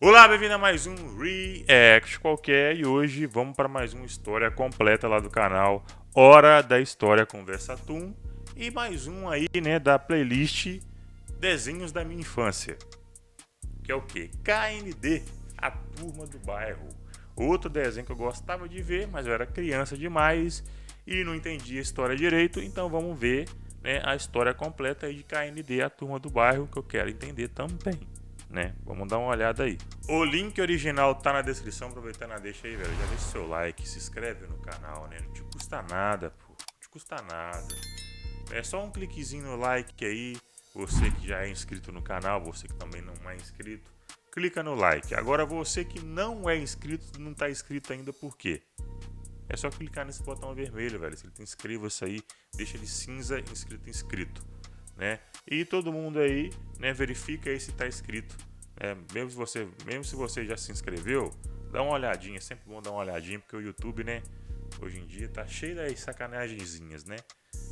Olá, bem-vindo a mais um React qualquer e hoje vamos para mais uma história completa lá do canal Hora da História com Versatum e mais um aí, né, da playlist Desenhos da Minha Infância, que é o que? KND, a Turma do Bairro. Outro desenho que eu gostava de ver, mas eu era criança demais e não entendia a história direito, então vamos ver, né, a história completa aí de KND, a Turma do Bairro, que eu quero entender também. Né? Vamos dar uma olhada aí. O link original tá na descrição, aproveitando a deixa aí, velho. Já deixa seu like, se inscreve no canal, né? Não te custa nada, pô. Não te custa nada. É só um cliquezinho no like aí. Você que já é inscrito no canal, você que também não é inscrito, clica no like. Agora você que não é inscrito, não tá inscrito ainda, por quê? É só clicar nesse botão vermelho, velho. Se ele tem inscreva-se aí, deixa ele cinza, inscrito. Né? E todo mundo aí, né, verifica aí se está inscrito. Mesmo se você já se inscreveu, dá uma olhadinha, é sempre bom dar uma olhadinha, porque o YouTube, né, hoje em dia tá cheio das sacanagenzinhas, né?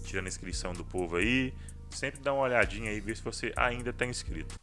Tirando a inscrição do povo aí, sempre dá uma olhadinha aí, ver se você ainda está inscrito.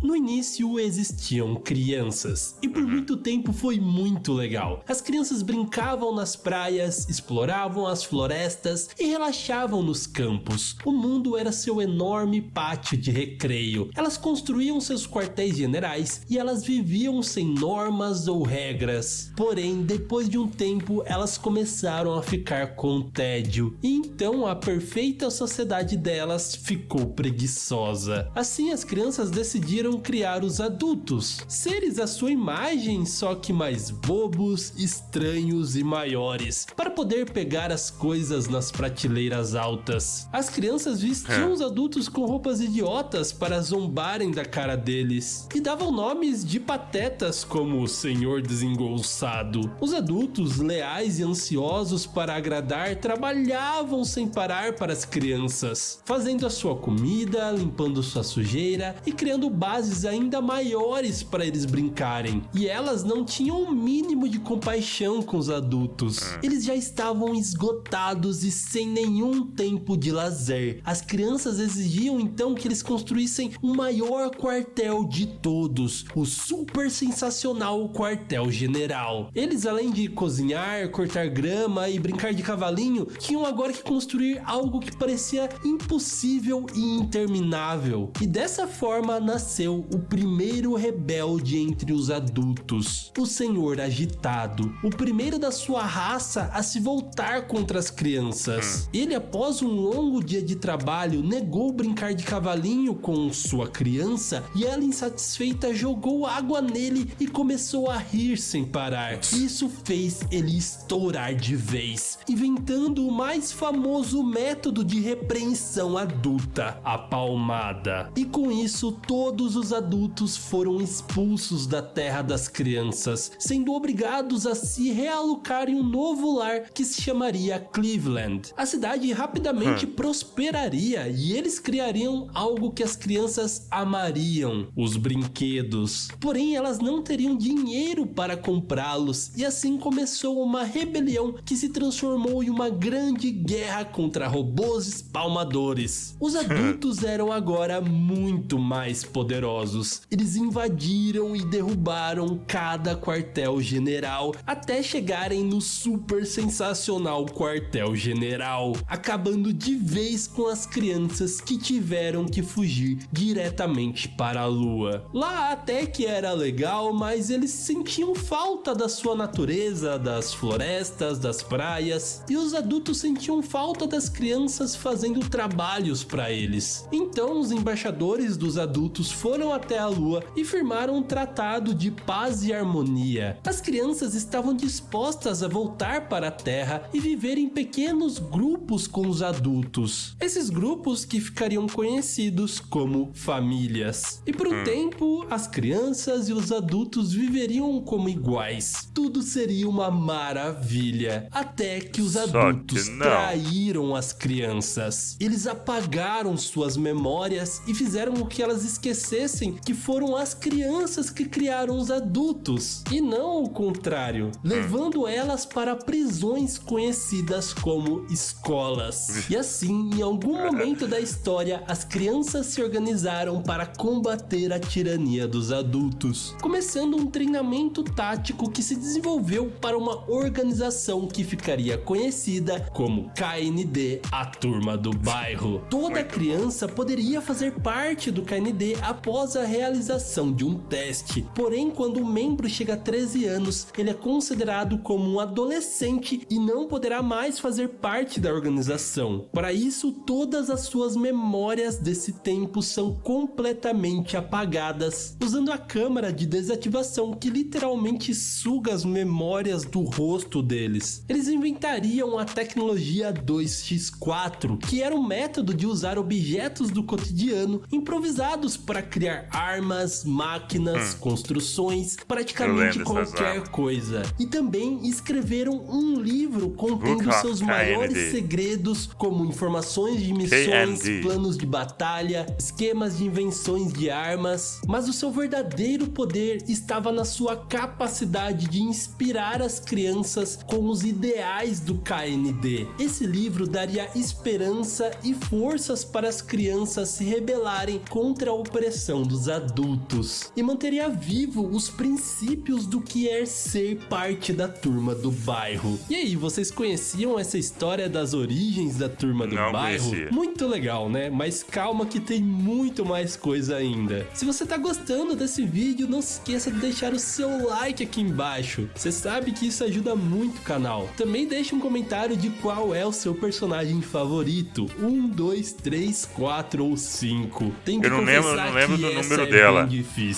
No início existiam crianças, e por muito tempo foi muito legal. As crianças brincavam nas praias, exploravam as florestas e relaxavam nos campos. O mundo era seu enorme pátio de recreio. Elas construíam seus quartéis generais e elas viviam sem normas ou regras. Porém, depois de um tempo, elas começaram a ficar com tédio, e então a perfeita sociedade delas ficou preguiçosa. Assim, as crianças decidiram criar os adultos, seres à sua imagem, só que mais bobos, estranhos e maiores, para poder pegar as coisas nas prateleiras altas. As crianças vestiam os adultos com roupas idiotas para zombarem da cara deles, e davam nomes de patetas como o Senhor Desengolçado. Os adultos, leais e ansiosos para agradar, trabalhavam sem parar para as crianças, fazendo a sua comida, limpando sua sujeira e criando bases ainda maiores para eles brincarem. E elas não tinham o mínimo de compaixão com os adultos. Eles já estavam esgotados e sem nenhum tempo de lazer. As crianças exigiam então que eles construíssem o maior quartel de todos, o super sensacional quartel-general. Eles, além de cozinhar, cortar grama e brincar de cavalinho, tinham agora que construir algo que parecia impossível e interminável. E dessa forma nasceu o primeiro rebelde entre os adultos, o Senhor Agitado, o primeiro da sua raça a se voltar contra as crianças. Ele, após um longo dia de trabalho, negou brincar de cavalinho com sua criança e ela, insatisfeita, jogou água nele e começou a rir sem parar. Isso fez ele estourar de vez, inventando o mais famoso método de repreensão adulta, a palmada. E com isso, todos os adultos foram expulsos da terra das crianças, sendo obrigados a se realocar em um novo lar que se chamaria Cleveland. A cidade rapidamente prosperaria e eles criariam algo que as crianças amariam: os brinquedos. Porém, elas não teriam dinheiro para comprá-los, e assim começou uma rebelião que se transformou em uma grande guerra contra robôs espalmadores. Os adultos eram agora muito mais poderosos. Eles invadiram e derrubaram cada quartel-general até chegarem no super sensacional quartel-general, acabando de vez com as crianças que tiveram que fugir diretamente para a lua. Lá até que era legal, mas eles sentiam falta da sua natureza, das florestas, das praias, e os adultos sentiam falta das crianças fazendo trabalhos para eles. Então os embaixadores dos adultos foram até a lua e firmaram um tratado de paz e harmonia. As crianças estavam dispostas a voltar para a Terra e viver em pequenos grupos com os adultos. Esses grupos que ficariam conhecidos como famílias. E por um tempo, as crianças e os adultos viveriam como iguais. Tudo seria uma maravilha. Até que os adultos traíram as crianças. Eles apagaram suas memórias e fizeram com que elas esquecessem percebessem que foram as crianças que criaram os adultos, e não o contrário, levando elas para prisões conhecidas como escolas. E assim, em algum momento da história, as crianças se organizaram para combater a tirania dos adultos, começando um treinamento tático que se desenvolveu para uma organização que ficaria conhecida como KND, a Turma do Bairro. Toda criança poderia fazer parte do KND após a realização de um teste, porém quando um membro chega a 13 anos, ele é considerado como um adolescente e não poderá mais fazer parte da organização. Para isso, todas as suas memórias desse tempo são completamente apagadas, usando a câmara de desativação que literalmente suga as memórias do rosto deles. Eles inventariam a tecnologia 2x4, que era um método de usar objetos do cotidiano improvisados para criar armas, máquinas, construções, praticamente qualquer coisa. E também escreveram um livro contendo seus maiores segredos, como informações de missões, planos de batalha, esquemas de invenções de armas. Mas o seu verdadeiro poder estava na sua capacidade de inspirar as crianças com os ideais do KND. Esse livro daria esperança e forças para as crianças se rebelarem contra a opressão dos adultos e manteria vivo os princípios do que é ser parte da Turma do Bairro. E aí, vocês conheciam essa história das origens da Turma do Bairro? Conhecia. Muito legal, né? Mas calma que tem muito mais coisa ainda. Se você tá gostando desse vídeo, não se esqueça de deixar o seu like aqui embaixo. Você sabe que isso ajuda muito o canal. Também deixe um comentário de qual é o seu personagem favorito. 1, 2, 3, 4 ou 5. Tem que eu não lembro do número dela.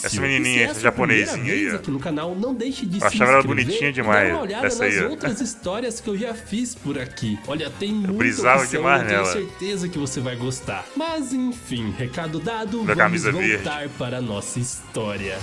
Essa menininha, essa japonesinha aí, ó. Aqui no canal, não deixe de eu se achava ela inscrever bonitinha e demais. dar uma olhada Essa nas aí, outras histórias que eu já fiz por aqui. Olha, tem muita brisava opção, demais eu tenho nela. certeza que você vai gostar. Mas enfim, recado dado, Da vamos camisa voltar verde. para a nossa história.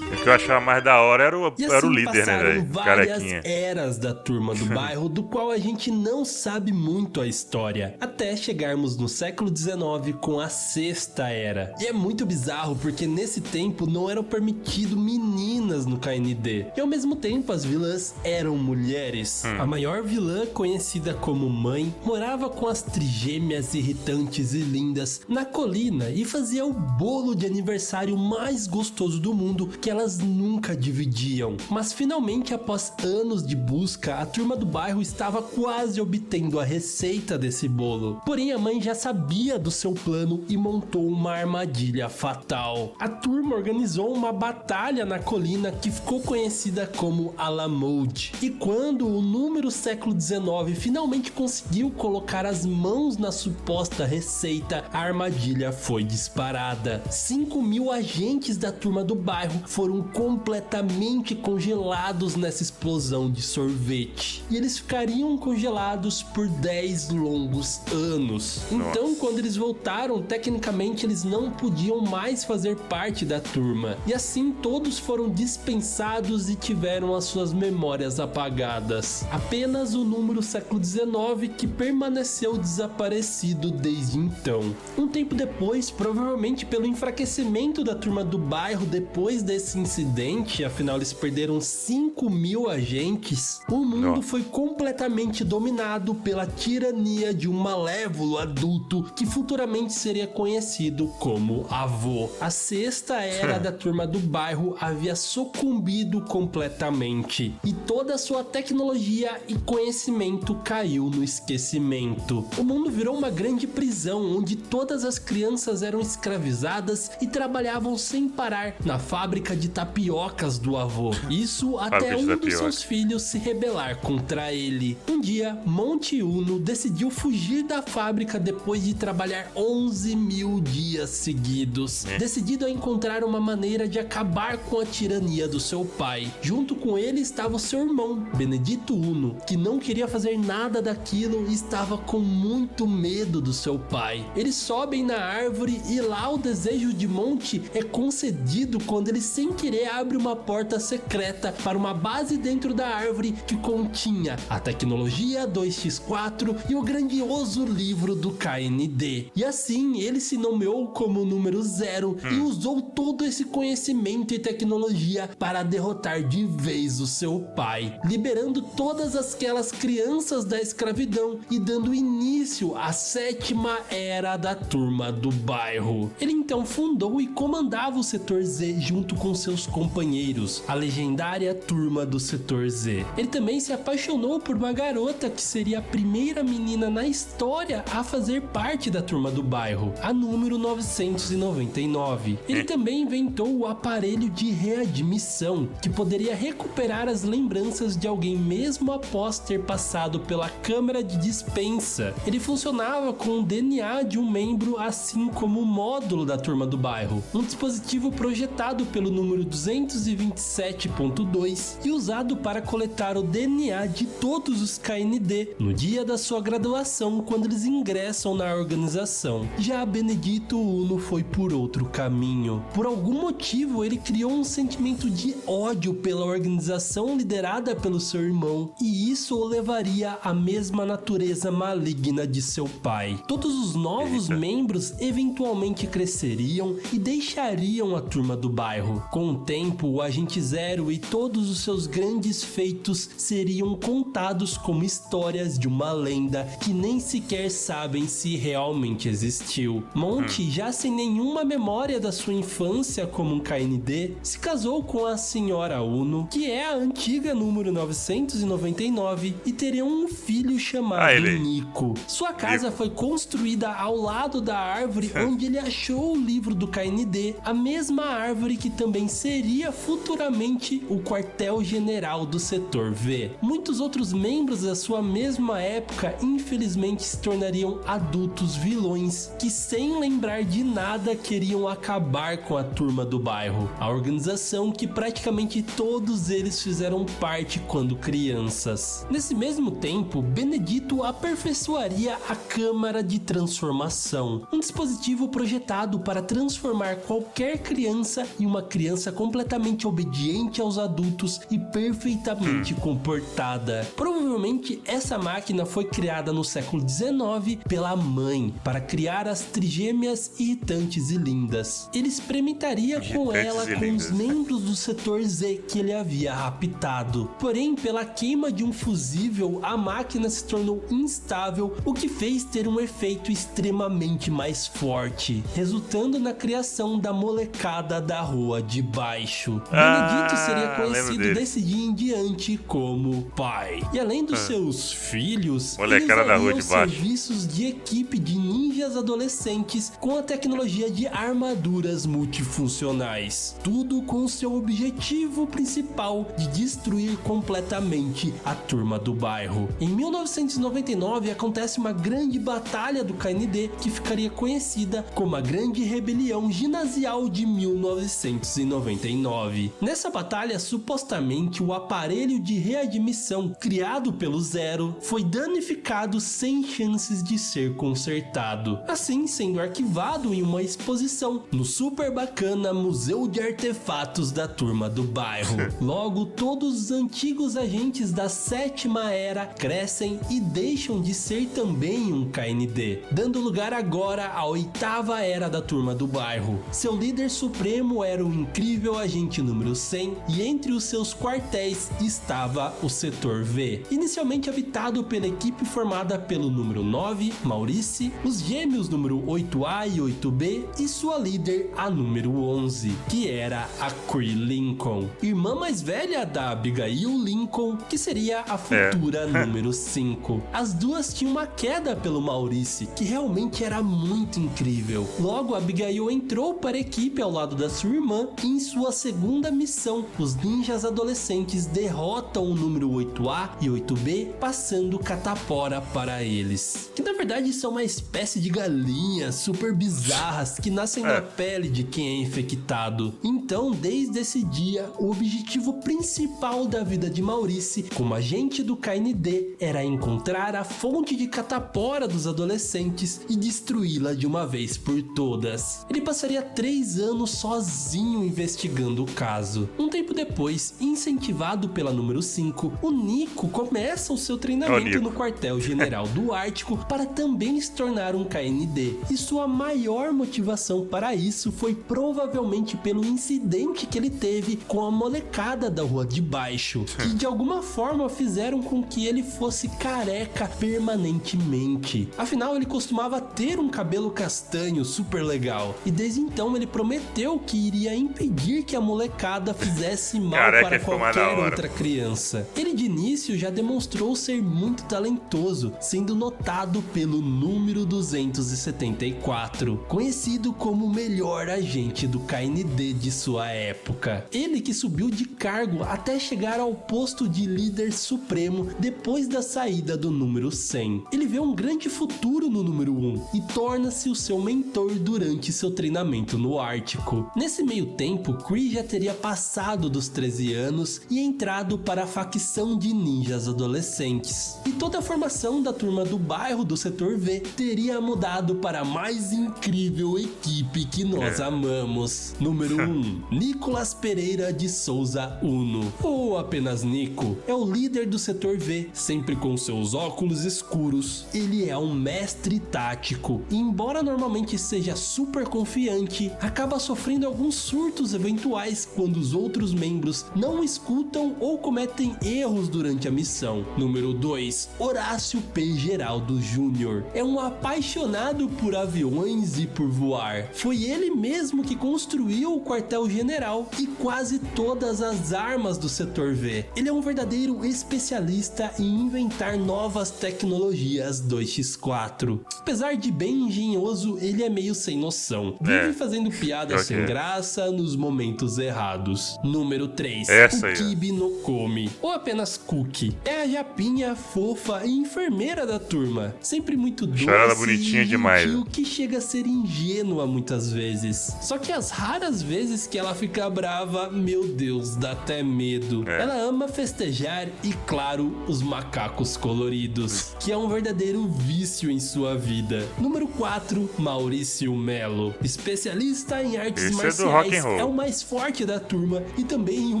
O que eu achava mais da hora era E o assim líder, né, passaram velho? várias Carequinha. eras da Turma do Bairro, do qual a gente não sabe muito a história, até chegarmos no século XIX com a Sexta Era. E é muito bizarro porque nesse tempo não eram permitido meninas no KND, e ao mesmo tempo as vilãs eram mulheres. A maior vilã, conhecida como Mãe, morava com as trigêmeas irritantes e lindas na colina e fazia o bolo de aniversário mais gostoso do mundo que elas nunca dividiam. Mas finalmente, após anos de busca, a Turma do Bairro estava quase obtendo a receita desse bolo. Porém, a mãe já sabia do seu plano e montou uma armadilha fatal. A turma organizou uma batalha na colina que ficou conhecida como Alamode. E quando o número século XIX finalmente conseguiu colocar as mãos na suposta receita, a armadilha foi disparada. 5.000 agentes da Turma do Bairro foram completamente congelados nessa explosão de sorvete. E eles ficariam congelados por 10 longos anos. Então, quando eles voltaram, tecnicamente eles não podiam mais fazer parte da turma. E assim todos foram dispensados e tiveram as suas memórias apagadas. Apenas o número século XIX que permaneceu desaparecido desde então. Um tempo depois, provavelmente pelo enfraquecimento da Turma do Bairro depois desse incidente, afinal eles perderam 5.000 agentes, o mundo foi completamente dominado pela tirania de um malévolo adulto que futuramente seria conhecido como Avô. A Sexta Era da Turma do Bairro havia sucumbido completamente e toda a sua tecnologia e conhecimento caiu no esquecimento. O mundo virou uma grande prisão onde todas as crianças eram escravizadas e trabalhavam sem parar na fábrica de tapiocas do avô. Isso até um dos seus filhos se rebelar contra ele. Um dia, Monte Uno decidiu fugir da fábrica depois de trabalhar 11.000 dias seguidos, decidido a encontrar uma maneira de acabar com a tirania do seu pai. Junto com ele estava o seu irmão, Benedito Uno, que não queria fazer nada daquilo e estava com muito medo do seu pai. Eles sobem na árvore e lá o desejo de Monte é concedido quando ele sem querer querer abre uma porta secreta para uma base dentro da árvore que continha a tecnologia 2x4 e o grandioso livro do KND. E assim ele se nomeou como o número 0 e usou todo esse conhecimento e tecnologia para derrotar de vez o seu pai, liberando todas aquelas crianças da escravidão e dando início à 7ª era da Turma do Bairro. Ele então fundou e comandava o Setor Z junto com seus companheiros, a legendária Turma do Setor Z. Ele também se apaixonou por uma garota que seria a primeira menina na história a fazer parte da Turma do Bairro, a número 999. Ele também inventou o aparelho de readmissão, que poderia recuperar as lembranças de alguém mesmo após ter passado pela câmara de dispensa. Ele funcionava com o DNA de um membro, assim como o módulo da Turma do Bairro, um dispositivo projetado pelo número 227.2 e usado para coletar o DNA de todos os KND no dia da sua graduação, quando eles ingressam na organização. Já Benedito Uno foi por outro caminho. Por algum motivo, ele criou um sentimento de ódio pela organização liderada pelo seu irmão, e isso o levaria à mesma natureza maligna de seu pai. Todos os novos membros eventualmente cresceriam e deixariam a Turma do Bairro. Com o tempo, o Agente Zero e todos os seus grandes feitos seriam contados como histórias de uma lenda que nem sequer sabem se realmente existiu. Monty, já sem nenhuma memória da sua infância como um KND, se casou com a Senhora Uno, que é a antiga número 999, e teriam um filho chamado Nico. Sua casa foi construída ao lado da árvore onde ele achou o livro do KND, a mesma árvore que também seria futuramente o quartel-general do Setor V. Muitos outros membros da sua mesma época infelizmente se tornariam adultos vilões que, sem lembrar de nada, queriam acabar com a Turma do Bairro, a organização que praticamente todos eles fizeram parte quando crianças. Nesse mesmo tempo, Benedito aperfeiçoaria a Câmara de Transformação, um dispositivo projetado para transformar qualquer criança em uma criança completamente obediente aos adultos e perfeitamente comportada. Provavelmente essa máquina foi criada no século XIX pela mãe para criar as trigêmeas irritantes e lindas. Ele experimentaria com ela com os membros do Setor Z que ele havia raptado. Porém, pela queima de um fusível, a máquina se tornou instável, o que fez ter um efeito extremamente mais forte, resultando na criação da molecada da Rua de Baixo. Benedito seria conhecido desse dia em diante como pai. E além dos seus filhos, eles usariam serviços de equipe de ninjas adolescentes com a tecnologia de armaduras multifuncionais. Tudo com seu objetivo principal de destruir completamente a Turma do Bairro. Em 1999 acontece uma grande batalha do KND que ficaria conhecida como a Grande Rebelião Ginasial de 1999. Nessa batalha, supostamente o aparelho de readmissão criado pelo Zero foi danificado sem chances de ser consertado, assim sendo arquivado em uma exposição no super bacana Museu de Artefatos da Turma do Bairro. Logo, todos os antigos agentes da 7ª era crescem e deixam de ser também um KND, dando lugar agora à 8ª era da Turma do Bairro. Seu líder supremo era o incrível agente número 100 e entre os seus quartéis estava o Setor V, inicialmente habitado pela equipe formada pelo número 9, Maurice, os gêmeos número 8A e 8B e sua líder, a número 11, que era a Cree Lincoln, irmã mais velha da Abigail Lincoln, que seria a futura número 5. As duas tinham uma queda pelo Maurice, que realmente era muito incrível. Logo, Abigail entrou para a equipe ao lado da sua irmã e em sua segunda missão, os ninjas adolescentes derrotam o número 8A e 8B, passando catapora para eles, que na verdade são uma espécie de galinhas super bizarras que nascem na pele de quem é infectado. Então, desde esse dia, o objetivo principal da vida de Maurice como agente do KND era encontrar a fonte de catapora dos adolescentes e destruí-la de uma vez por todas. Ele passaria 3 anos sozinho investigando investigando o caso. Um tempo depois, incentivado pela número 5, o Nico começa o seu treinamento no quartel-general do Ártico para também se tornar um KND. E sua maior motivação para isso foi provavelmente pelo incidente que ele teve com a molecada da Rua de Baixo, que de alguma forma fizeram com que ele fosse careca permanentemente. Afinal, ele costumava ter um cabelo castanho super legal, e desde então ele prometeu que iria impedir que a molecada fizesse mal para qualquer outra criança. Ele de início já demonstrou ser muito talentoso, sendo notado pelo número 274, conhecido como o melhor agente do KND de sua época. Ele que subiu de cargo até chegar ao posto de líder supremo depois da saída do número 100. Ele vê um grande futuro no número 1 e torna-se o seu mentor durante seu treinamento no Ártico. Nesse meio tempo, Kree já teria passado dos 13 anos e entrado para a facção de ninjas adolescentes. E toda a formação da turma do bairro do Setor V teria mudado para a mais incrível equipe que nós amamos. Número 1, Nicolas Pereira de Souza Uno, ou apenas Nico, é o líder do Setor V, sempre com seus óculos escuros. Ele é um mestre tático e, embora normalmente seja super confiante, acaba sofrendo alguns surtos eventuais quando os outros membros não escutam ou cometem erros durante a missão. Número 2, Horácio P. Geraldo Jr. é um apaixonado por aviões e por voar. Foi ele mesmo que construiu o quartel-general e quase todas as armas do Setor V. Ele é um verdadeiro especialista em inventar novas tecnologias 2x4. Apesar de bem engenhoso, ele é meio sem noção. Vive fazendo piadas sem graça nos momentos errados. Número 3, o Kibi no Komi, ou apenas Cookie. É a japinha fofa e enfermeira da turma, sempre muito doce bonitinha e demais, gentil, que chega a ser ingênua muitas vezes. Só que as raras vezes que ela fica brava, meu Deus, dá até medo. Ela ama festejar e, claro, os macacos coloridos, que é um verdadeiro vício em sua vida. Número 4, Maurício Melo, especialista em artes marciais, é o mais forte da turma e também o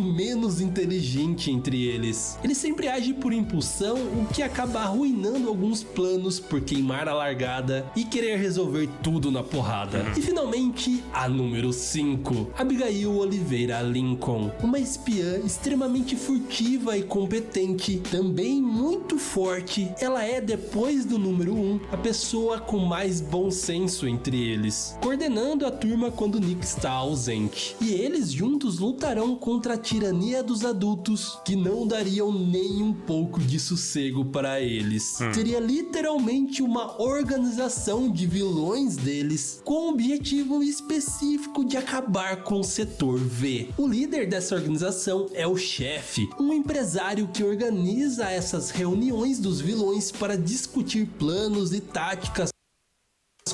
menos inteligente entre eles. Ele sempre age por impulsão, o que acaba arruinando alguns planos por queimar a largada e querer resolver tudo na porrada. E finalmente, a número 5, Abigail Oliveira Lincoln, uma espiã extremamente furtiva e competente, também muito forte. Ela é, depois do número 1, a pessoa com mais bom senso entre eles, coordenando a turma quando Nick está ausente. E eles juntos lutarão contra a tirania dos adultos, que não dariam nem um pouco de sossego para eles. Seria literalmente uma organização de vilões deles, com o objetivo específico de acabar com o Setor V. O líder dessa organização é o chefe, um empresário que organiza essas reuniões dos vilões para discutir planos e táticas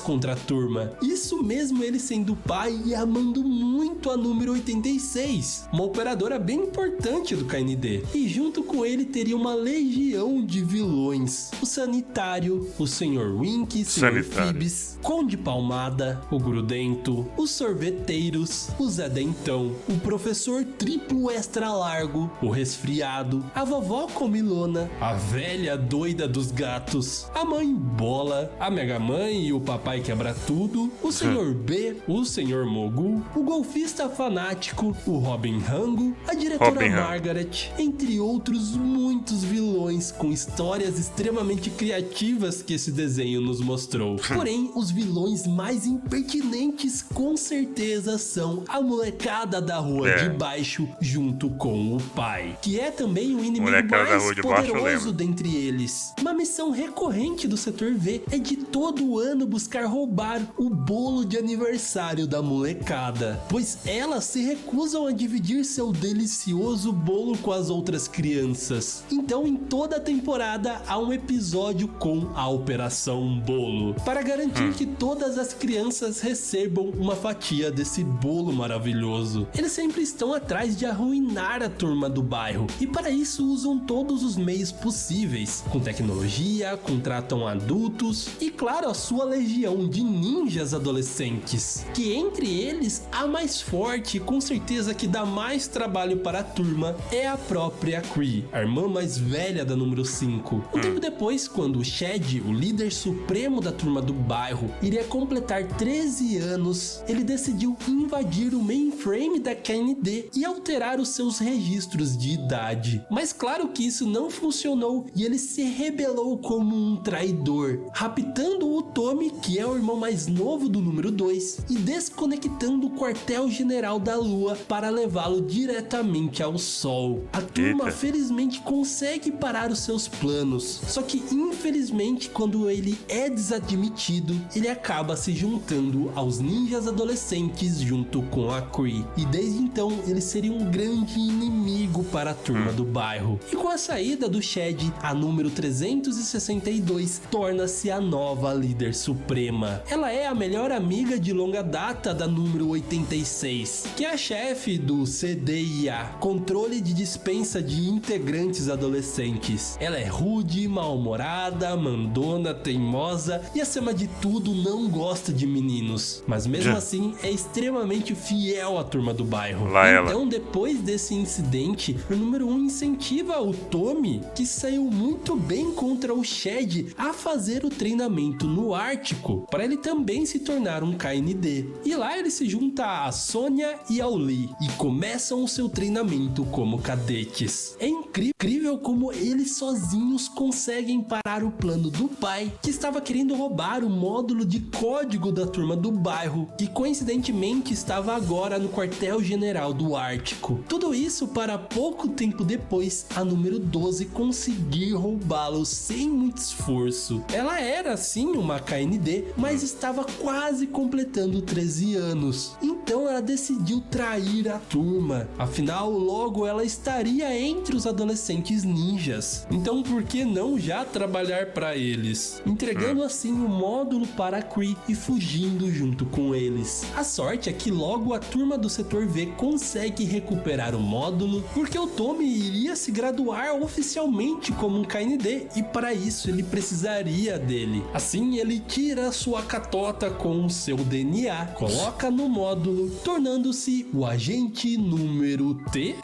contra a turma. Isso mesmo, ele sendo pai e amando muito a número 86, uma operadora bem importante do KND. E junto com ele teria uma legião de vilões: o Sanitário, o Sr. Wink, Sr. Phoebs, Conde Palmada, o Grudento, os Sorveteiros, o Zé Dentão, o Professor Triplo Extra Largo, o Resfriado, a Vovó Comilona, a Velha Doida dos Gatos, a Mãe Bola, a Mega Mãe e o Papai Quebra Tudo, o Sr. B, o Sr. Mogul, o Golfista Fanático, o Robin Rango, a Diretora Margaret, entre outros muitos vilões com histórias extremamente criativas que esse desenho nos mostrou. Porém, os vilões mais impertinentes com certeza são a molecada da Rua de Baixo junto com o pai, que é também o inimigo mais poderoso dentre eles. Uma missão recorrente do Setor V é de todo ano buscar roubar o bolo de aniversário da molecada, pois elas se recusam a dividir seu delicioso bolo com as outras crianças. Então, em toda a temporada há um episódio com a Operação Bolo, para garantir que todas as crianças recebam uma fatia desse bolo maravilhoso. Eles sempre estão atrás de arruinar a turma do bairro, e para isso usam todos os meios possíveis, com tecnologia, contratam adultos e, claro, a sua legião de ninjas adolescentes, que entre eles a mais forte e com certeza que dá mais trabalho para a turma é a própria Cree, a irmã mais velha da número 5. Um tempo depois, quando o Shed, o líder supremo da turma do bairro, iria completar 13 anos, ele decidiu invadir o mainframe da KND e alterar os seus registros de idade. Mas claro que isso não funcionou e ele se rebelou como um traidor, raptando o Tommy, que é o irmão mais novo do número 2, e desconectando o quartel-general da Lua para levá-lo diretamente ao Sol. A turma felizmente consegue parar os seus planos, só que infelizmente quando ele é desadmitido, ele acaba se juntando aos ninjas adolescentes junto com a Cree, e desde então ele seria um grande inimigo para a turma do bairro. E com a saída do Shed, a número 362 torna-se a nova líder suprema. Ela é a melhor amiga de longa data da número 86, que é a chefe do CDIA, Controle de Dispensa de Integrantes Adolescentes. Ela é rude, mal-humorada, mandona, teimosa e acima de tudo não gosta de meninos, mas mesmo assim é extremamente fiel à turma do bairro. Então depois desse incidente, o número 1 incentiva o Tommy, que saiu muito bem contra o Shed, a fazer o treinamento no Ártico, para ele também se tornar um KND. E lá ele se junta a Sonya e ao Lee, e começam o seu treinamento como cadetes. É incrível como eles sozinhos conseguem parar o plano do pai, que estava querendo roubar o módulo de código da turma do bairro, que coincidentemente estava agora no quartel-general do Ártico. Tudo isso para pouco tempo depois, a número 12 conseguir roubá-lo sem muito esforço. Ela era sim uma KND, mas estava quase completando 13 anos. Então ela decidiu trair a turma. Afinal, logo ela estaria entre os adolescentes ninjas. Então por que não já trabalhar para eles? Entregando assim o módulo para a Cree e fugindo junto com eles. A sorte é que logo a turma do setor V consegue recuperar o módulo, porque o Tommy iria se graduar oficialmente como um KND e para isso ele precisaria dele. Assim ele tira sua catota com o seu DNA, coloca no módulo, tornando-se o agente número T.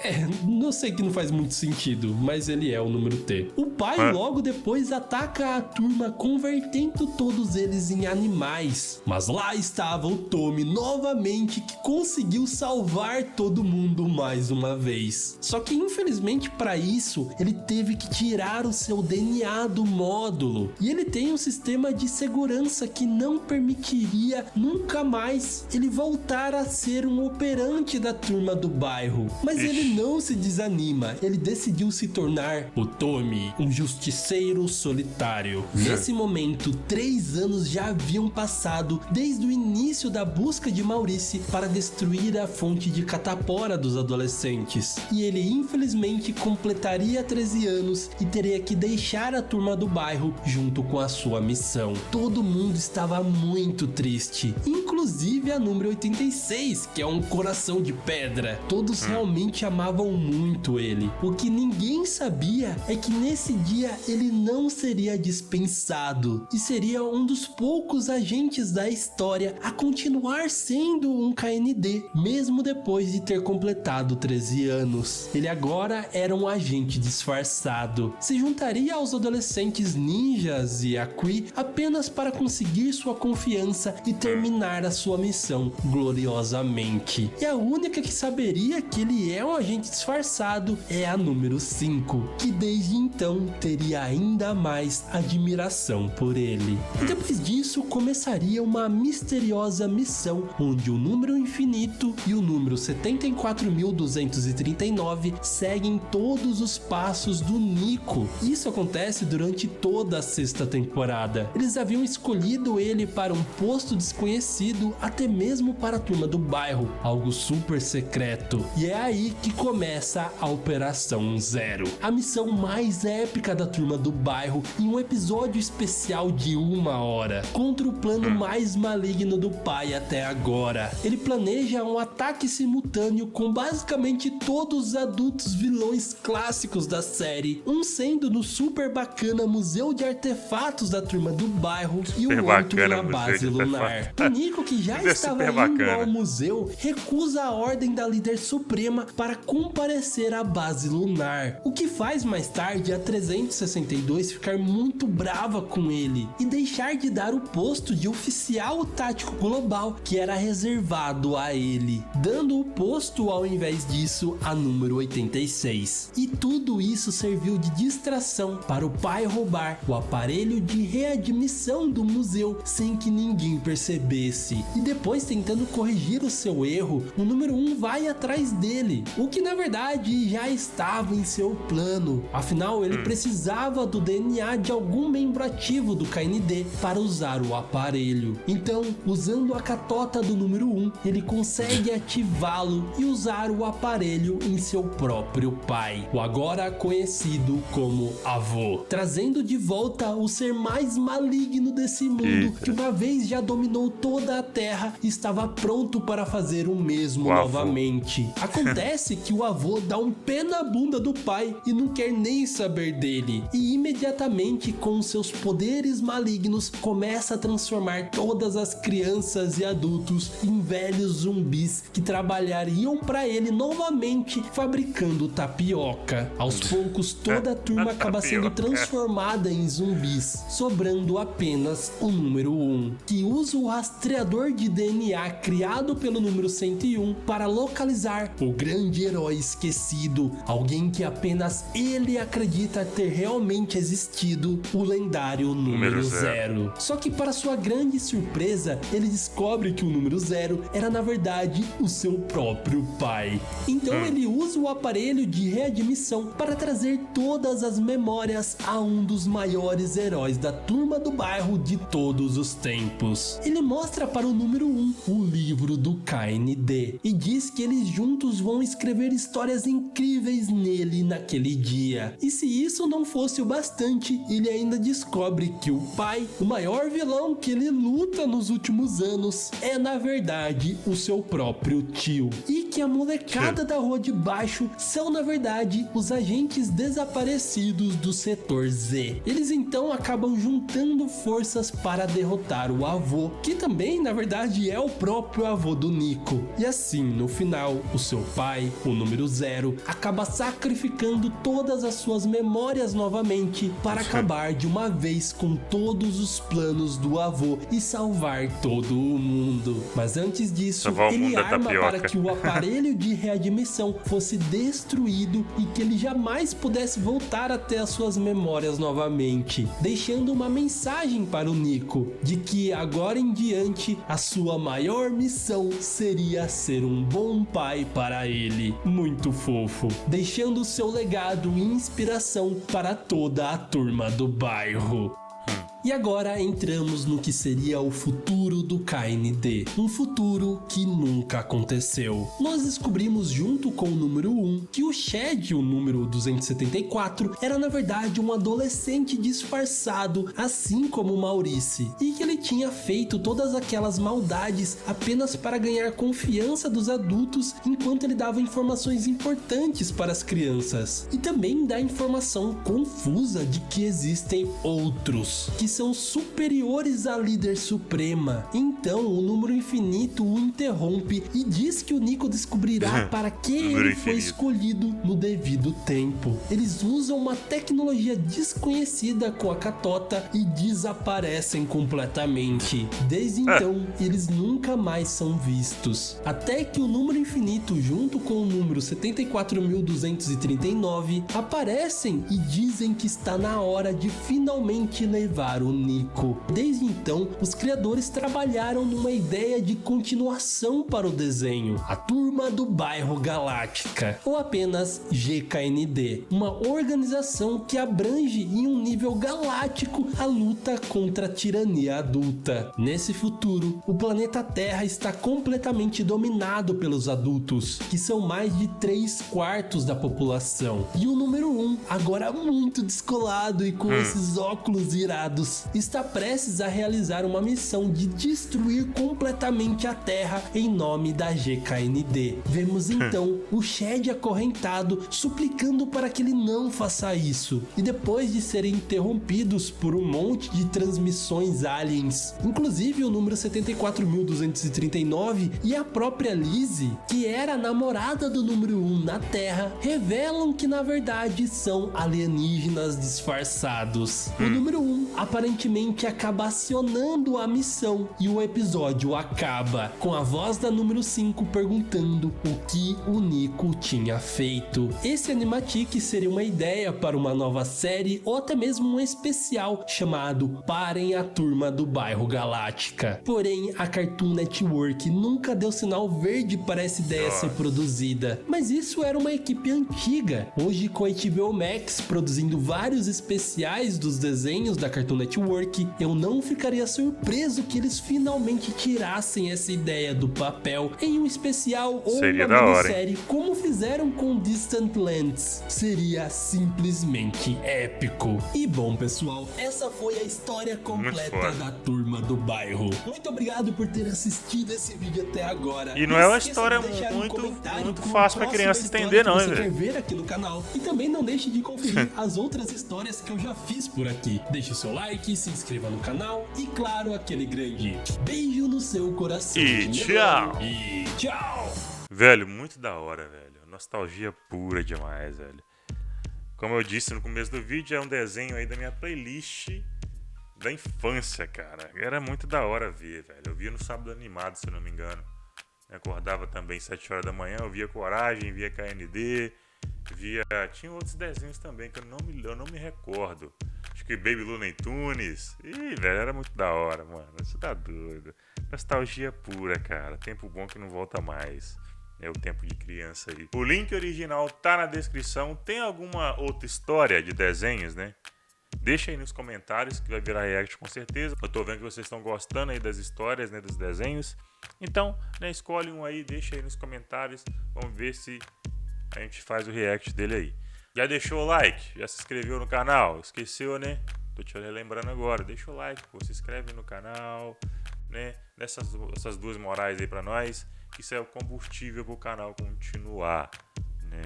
Não sei que não faz muito sentido, mas ele é o número T. O pai logo depois ataca a turma, convertendo todos eles em animais. Mas lá estava o Tommy novamente, que conseguiu salvar todo mundo mais uma vez. Só que infelizmente para isso ele teve que tirar o seu DNA do módulo. E ele tem um sistema de segurança que não permitiria nunca mais ele voltar a ser um operante da turma do bairro. Mas ele não se desanima. Ele decidiu se tornar o Tommy, um justiceiro solitário. Nesse momento, 3 anos já haviam passado desde o início da busca de Maurice para destruir a fonte de catapora dos adolescentes. E ele infelizmente completaria 13 anos e teria que deixar a turma do bairro junto com a sua missão. Todo mundo estava muito triste, inclusive a número 86, que é um coração de pedra. Todos realmente amavam muito ele. O que ninguém sabia é que nesse dia ele não seria dispensado e seria um dos poucos agentes da história a continuar sendo um KND, mesmo depois de ter completado 13 anos. Ele agora era um agente disfarçado. Se juntaria aos adolescentes ninjas e a Cree apenas para conseguir sua confiança e terminar a sua missão gloriosamente. E a única que saberia que ele é um agente disfarçado é a número 5, que desde então teria ainda mais admiração por ele. E depois disso começaria uma misteriosa missão onde o número infinito e o número 74.239 seguem todos os passos do Nico. Isso acontece durante toda a 6ª temporada. Eles haviam escolhido ele para um posto desconhecido, até mesmo para a turma do bairro, algo super secreto. E é aí que começa a Operação Zero, a missão mais épica da turma do bairro, em um episódio especial de 1 hora, contra o plano mais maligno do pai até agora. Ele planeja um ataque simultâneo com basicamente todos os adultos vilões clássicos da série, um sendo no super bacana Museu de Artefatos da turma do bairro e o outro na base lunar. O Nico, que já estava indo ao museu recusa a ordem da líder suprema para comparecer à base lunar, o que faz mais tarde a 362 ficar muito brava com ele e deixar de dar o posto de oficial tático global que era reservado a ele, dando o posto ao invés disso a número 86. E tudo isso serviu de distração para o pai roubar o aparelho de readmissão do museu sem que ninguém percebesse. E depois, tentando corrigir o seu erro, o número 1 vai atrás dele, o que na verdade já estava em seu plano. Afinal, ele precisava do DNA de algum membro ativo do KND para usar o aparelho. Então, usando a catota do número 1, ele consegue ativá-lo e usar o aparelho em seu próprio pai, o agora conhecido como avô, trazendo de volta o ser mais maligno desse mundo, que uma vez já dominou toda a Terra e estava pronto para fazer o mesmo novamente. Acontece que o avô dá um pé na bunda do pai e não quer nem saber dele, e imediatamente com seus poderes malignos começa a transformar todas as crianças e adultos em velhos zumbis que trabalhariam para ele novamente fabricando tapioca. Aos poucos toda a turma acaba sendo transformada em zumbis, sobrando apenas o número 1, que usa o rastreador de DNA criado pelo número 101 para localizar o grande herói esquecido, alguém que apenas ele acredita ter realmente existido, o lendário número 0. Só que para sua grande surpresa, ele descobre que o número 0 era na verdade o seu próprio pai. Então ele usa o aparelho de readmissão para trazer todas as memórias a um dos maiores heróis da turma do bairro de todos os tempos. Ele mostra para o número 1 o livro do KND e diz que eles juntos vão escrever histórias incríveis nele naquele dia. E se isso não fosse o bastante, ele ainda descobre que o pai, o maior vilão que ele luta nos últimos anos, é na verdade o seu próprio tio, e que a molecada da rua de baixo são na verdade os agentes desaparecidos do setor Z. Eles então acabam juntando forças para derrotar o avô, que também na verdade é o próprio avô do Nico. E assim, no final, o seu pai, o número 0, acaba sacrificando todas as suas memórias novamente para acabar de uma vez com todos os planos do avô e salvar todo o mundo. Mas antes disso, ele arma para que o aparelho de readmissão fosse destruído e que ele jamais pudesse voltar até as suas memórias novamente, deixando uma mensagem para o Nico de que agora em diante a sua maior missão seria ser um bom pai para ele. Muito fofo, deixando seu legado e inspiração para toda a turma do bairro. E agora entramos no que seria o futuro do KND, um futuro que nunca aconteceu. Nós descobrimos junto com o número 1 que o Shed, o número 274, era na verdade um adolescente disfarçado, assim como Maurice, e que ele tinha feito todas aquelas maldades apenas para ganhar confiança dos adultos enquanto ele dava informações importantes para as crianças, e também dá informação confusa de que existem outros, que são superiores à líder suprema. Então o número infinito o interrompe e diz que o Nico descobrirá para que ele foi escolhido no devido tempo. Eles usam uma tecnologia desconhecida com a catota e desaparecem completamente. Desde então, eles nunca mais são vistos. Até que o número infinito junto com o número 74.239 aparecem e dizem que está na hora de finalmente levar o Nico. Desde então, os criadores trabalharam numa ideia de continuação para o desenho, a Turma do Bairro Galáctica, ou apenas GKND, uma organização que abrange em um nível galáctico a luta contra a tirania adulta. Nesse futuro, o planeta Terra está completamente dominado pelos adultos, que são mais de 3/4 da população, e o número 1, agora muito descolado e com esses óculos irados, Deus está prestes a realizar uma missão de destruir completamente a Terra em nome da GKND. Vemos então o Shed acorrentado suplicando para que ele não faça isso. E depois de serem interrompidos por um monte de transmissões aliens, inclusive o número 74.239 e a própria Lizzie, que era a namorada do número 1 na Terra, revelam que na verdade são alienígenas disfarçados. O número 1 aparentemente acaba acionando a missão e o episódio acaba com a voz da número 5 perguntando o que o Nico tinha feito. Esse animatic seria uma ideia para uma nova série ou até mesmo um especial chamado Parem a Turma do Bairro Galáctica. Porém, a Cartoon Network nunca deu sinal verde para essa ideia ser produzida. Mas isso era uma equipe antiga. Hoje, com a HBO Max produzindo vários especiais dos desenhos da Cartoon Network, eu não ficaria surpreso que eles finalmente tirassem essa ideia do papel em um especial ou Seria uma da hora, minissérie, como fizeram com Distant Lands. Seria simplesmente épico. E bom, pessoal, essa foi a história completa da Turma do Bairro. Muito obrigado por ter assistido esse vídeo até agora. E não é uma história muito fácil pra criança entender, não, hein, velho? Quer ver aqui no canal. E também não deixe de conferir as outras histórias que eu já fiz por aqui. Deixe o seu like, se inscreva no canal e, claro, aquele grande beijo no seu coração. E tchau! E tchau! Velho, muito da hora, velho. Nostalgia pura demais, velho. Como eu disse no começo do vídeo, é um desenho aí da minha playlist da infância, cara. Era muito da hora ver, velho. Eu via no Sábado Animado, se eu não me engano. Eu acordava também 7 horas da manhã, eu via Coragem, via KND, tinha outros desenhos também que eu não me recordo. Acho que Baby Looney Tunes. Ih, velho, era muito da hora, mano. Você tá doido. Nostalgia pura, cara. Tempo bom que não volta mais. É o tempo de criança aí. O link original tá na descrição. Tem alguma outra história de desenhos, né? Deixa aí nos comentários que vai virar react com certeza. Eu tô vendo que vocês estão gostando aí das histórias, né, dos desenhos. Então, né, escolhe um aí, deixa aí nos comentários. Vamos ver se a gente faz o react dele aí. Já deixou o like? Já se inscreveu no canal? Esqueceu, né? Tô te relembrando agora. Deixa o like, pô, se inscreve no canal, né? Essas duas morais aí pra nós. Isso é o combustível pro canal continuar, né?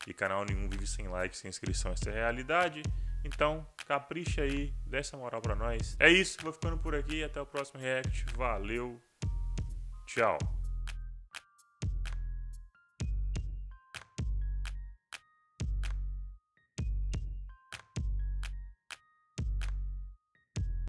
E canal nenhum vive sem like, sem inscrição. Essa é a realidade. Então, capricha aí, dá essa moral pra nós. É isso, vou ficando por aqui. Até o próximo react. Valeu, tchau.